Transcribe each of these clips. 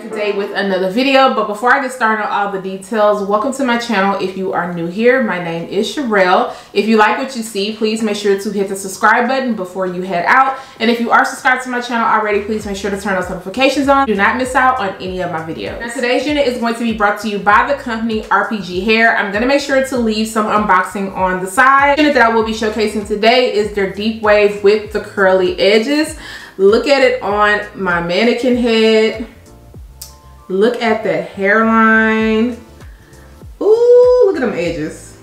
today with another video, but before I get started on all the details, welcome to my channel. If you are new here, my name is Sherelle. If you like what you see, please make sure to hit the subscribe button before you head out, and if you are subscribed to my channel already, please make sure to turn those notifications on. Do not miss out on any of my videos. Now today's unit is going to be brought to you by the company Rpghair. I'm going to make sure to leave some unboxing on the side. The unit that I will be showcasing today is their deep wave with the curly edges. Look at it on my mannequin head. Look at the hairline. Ooh, look at them edges.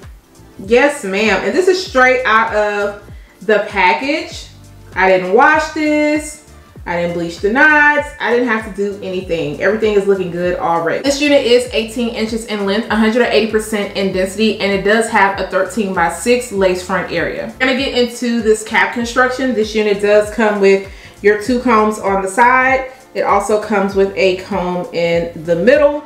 Yes, ma'am. And this is straight out of the package. I didn't wash this. I didn't bleach the knots. I didn't have to do anything. Everything is looking good already. This unit is 18 inches in length, 180% in density, and it does have a 13x6 lace front area. I'm gonna get into this cap construction. This unit does come with your 2 combs on the side. It also comes with a comb in the middle.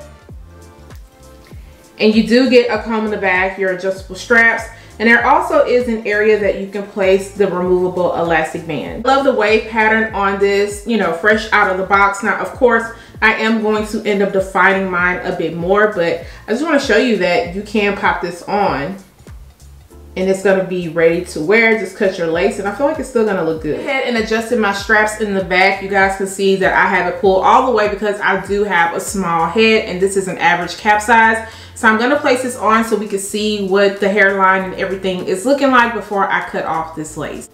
And you do get a comb in the back, your adjustable straps. And there also is an area that you can place the removable elastic band. I love the wave pattern on this, you know, fresh out of the box. Now, of course, I am going to end up defining mine a bit more, but I just want to show you that you can pop this on and it's gonna be ready to wear. Just cut your lace and I feel like it's still gonna look good. I went ahead and adjusted my straps in the back. You guys can see that I have it pulled all the way because I do have a small head and this is an average cap size. So I'm gonna place this on so we can see what the hairline and everything is looking like before I cut off this lace.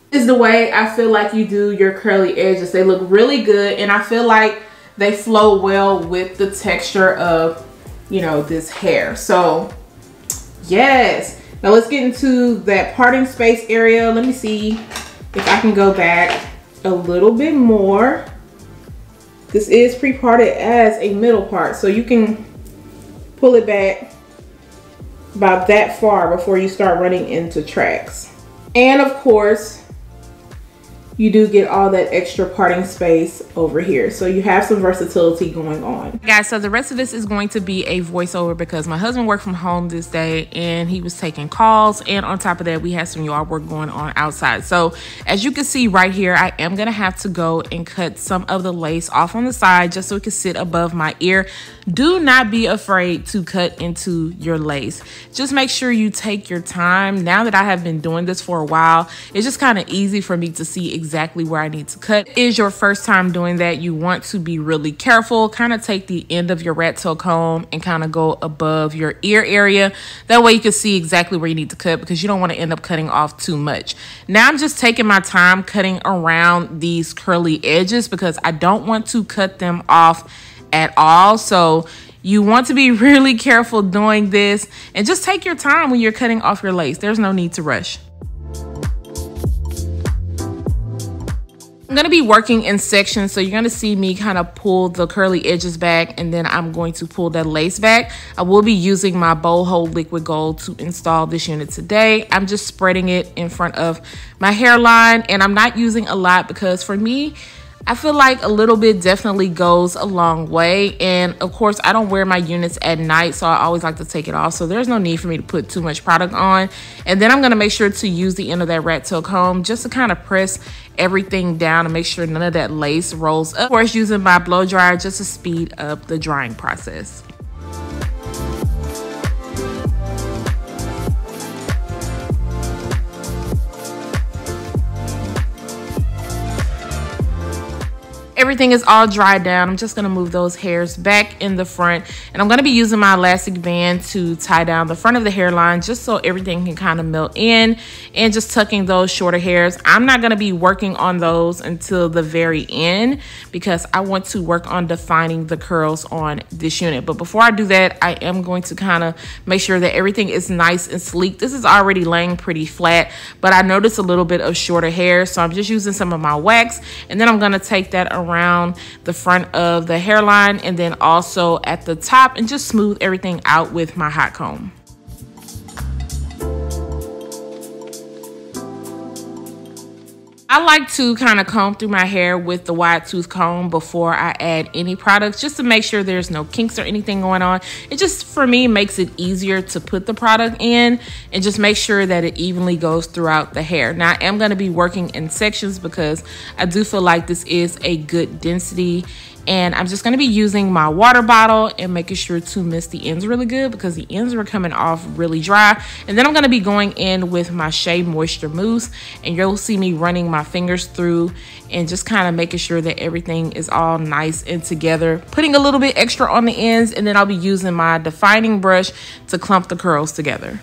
This is the way I feel like you do your curly edges. They look really good and I feel like they flow well with the texture of, you know, this hair. So yes, now let's get into that parting space area. Let me see if I can go back a little bit more. This is pre-parted as a middle part, so you can pull it back about that far before you start running into tracks. And of course, you do get all that extra parting space over here. So you have some versatility going on. Guys, so the rest of this is going to be a voiceover because my husband worked from home this day and he was taking calls. And on top of that, we had some yard work going on outside. So as you can see right here, I am gonna have to go and cut some of the lace off on the side just so it can sit above my ear. Do not be afraid to cut into your lace. Just make sure you take your time. Now that I have been doing this for a while, it's just kind of easy for me to see exactly where I need to cut. Is your first time doing that, you want to be really careful. Kind of take the end of your rat tail comb and kind of go above your ear area. That way you can see exactly where you need to cut because you don't want to end up cutting off too much. Now I'm just taking my time cutting around these curly edges because I don't want to cut them off at all. So you want to be really careful doing this and just take your time when you're cutting off your lace. There's no need to rush. I'm going to be working in sections, so you're going to see me kind of pull the curly edges back and then I'm going to pull that lace back. I will be using my bow hold liquid gold to install this unit today. I'm just spreading it in front of my hairline and I'm not using a lot because for me, I feel like a little bit definitely goes a long way. And of course, I don't wear my units at night, so I always like to take it off. So there's no need for me to put too much product on. And then I'm going to make sure to use the end of that rat tail comb just to kind of press everything down and make sure none of that lace rolls up. Of course, using my blow dryer just to speed up the drying process. Everything is all dried down. I'm just going to move those hairs back in the front and I'm going to be using my elastic band to tie down the front of the hairline just so everything can kind of melt in and just tucking those shorter hairs. I'm not going to be working on those until the very end because I want to work on defining the curls on this unit. But before I do that, I am going to kind of make sure that everything is nice and sleek. This is already laying pretty flat, but I noticed a little bit of shorter hair. So I'm just using some of my wax and then I'm going to take that around the front of the hairline and then also at the top and just smooth everything out with my hot comb. I like to kind of comb through my hair with the wide tooth comb before I add any products, just to make sure there's no kinks or anything going on. It just, for me, makes it easier to put the product in and just make sure that it evenly goes throughout the hair. Now, I am going to be working in sections because I do feel like this is a good density. And I'm just going to be using my water bottle and making sure to mist the ends really good because the ends were coming off really dry. And then I'm going to be going in with my Shea Moisture Mousse, and you'll see me running my fingers through and just kind of making sure that everything is all nice and together, putting a little bit extra on the ends, and then I'll be using my defining brush to clump the curls together.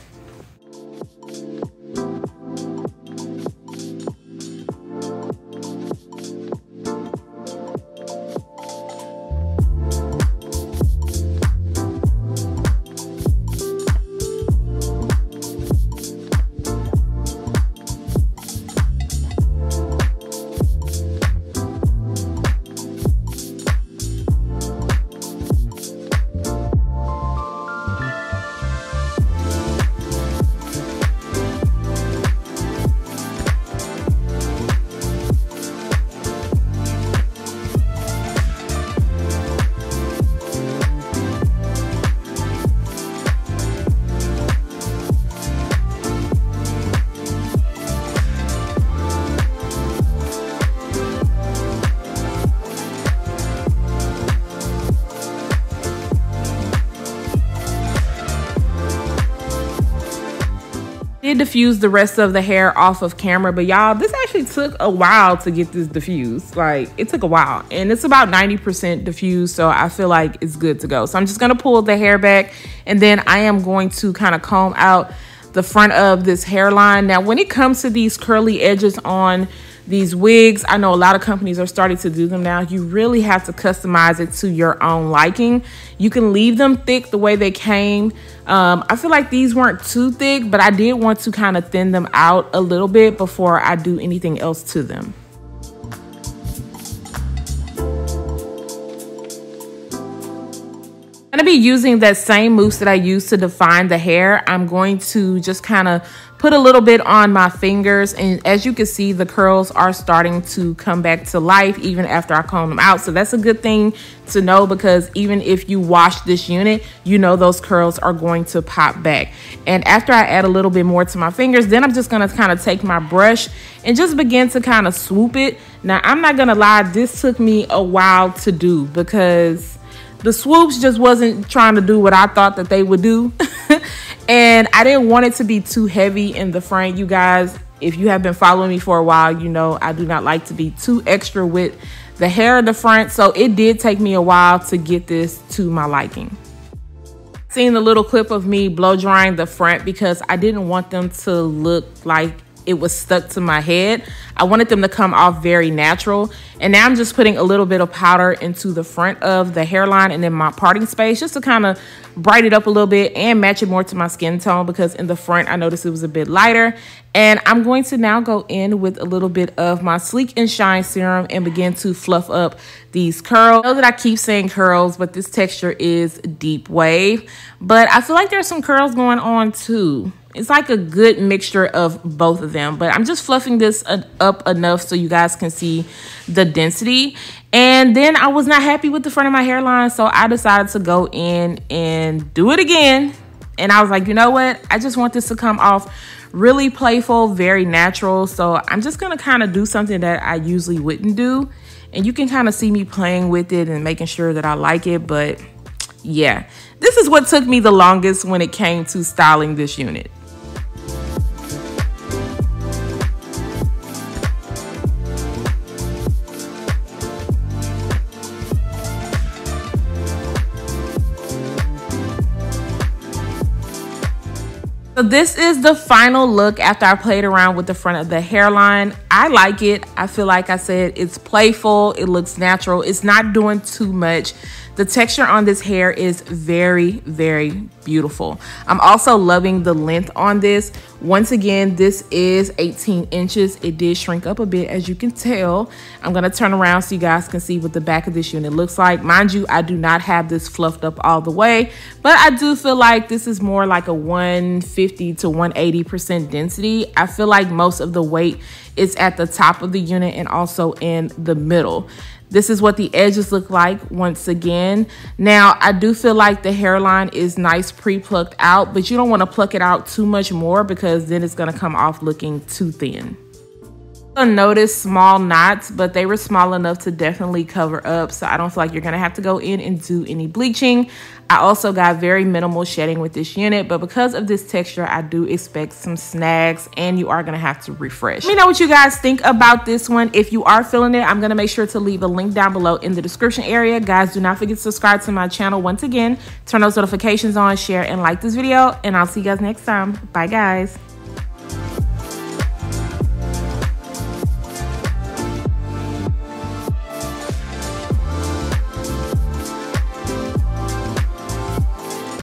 Did diffuse the rest of the hair off of camera, but y'all, this actually took a while to get this diffused. Like, it took a while, and it's about 90% diffused, so I feel like it's good to go. So I'm just gonna pull the hair back, and then I am going to kind of comb out the front of this hairline. Now, when it comes to these curly edges on these wigs, I know a lot of companies are starting to do them now. You really have to customize it to your own liking. You can leave them thick the way they came. I feel like these weren't too thick, but I did want to kind of thin them out a little bit before I do anything else to them. I'm going to be using that same mousse that I used to define the hair. I'm going to just kind of put a little bit on my fingers, and as you can see, the curls are starting to come back to life even after I comb them out. So that's a good thing to know, because even if you wash this unit, you know those curls are going to pop back. And after I add a little bit more to my fingers, then I'm just going to kind of take my brush and just begin to kind of swoop it. Now, I'm not going to lie, this took me a while to do because the swoops just wasn't trying to do what I thought that they would do. And I didn't want it to be too heavy in the front. You guys, if you have been following me for a while, you know I do not like to be too extra with the hair in the front. So it did take me a while to get this to my liking. Seeing the little clip of me blow drying the front because I didn't want them to look like it was stuck to my head. I wanted them to come off very natural. And now I'm just putting a little bit of powder into the front of the hairline and in my parting space, just to kind of brighten it up a little bit and match it more to my skin tone, because in the front I noticed it was a bit lighter. And I'm going to now go in with a little bit of my Sleek and Shine serum and begin to fluff up these curls. I know that I keep saying curls, but this texture is deep wave. But I feel like there's some curls going on too. It's like a good mixture of both of them, but I'm just fluffing this up enough so you guys can see the density. And then I was not happy with the front of my hairline, so I decided to go in and do it again. And I was like, you know what? I just want this to come off really playful, very natural. So I'm just gonna kind of do something that I usually wouldn't do. And you can kind of see me playing with it and making sure that I like it. But yeah, this is what took me the longest when it came to styling this unit. So this is the final look after I played around with the front of the hairline. I like it. I feel like I said it's playful. It looks natural. It's not doing too much. The texture on this hair is very, very beautiful. I'm also loving the length on this. Once again, this is 18 inches. It did shrink up a bit, as you can tell. I'm gonna turn around so you guys can see what the back of this unit looks like. Mind you, I do not have this fluffed up all the way, but I do feel like this is more like a 150 to 180% density. I feel like most of the weight is at the top of the unit and also in the middle. This is what the edges look like once again. Now, I do feel like the hairline is nice pre-plucked out, but you don't want to pluck it out too much more because then it's going to come off looking too thin. I noticed small knots, but they were small enough to definitely cover up, so I don't feel like you're going to have to go in and do any bleaching. I also got very minimal shedding with this unit, but because of this texture, I do expect some snags and you are going to have to refresh. Let me know what you guys think about this one. If you are feeling it, I'm going to make sure to leave a link down below in the description area. Guys, do not forget to subscribe to my channel once again. Turn those notifications on, share, and like this video, and I'll see you guys next time. Bye, guys.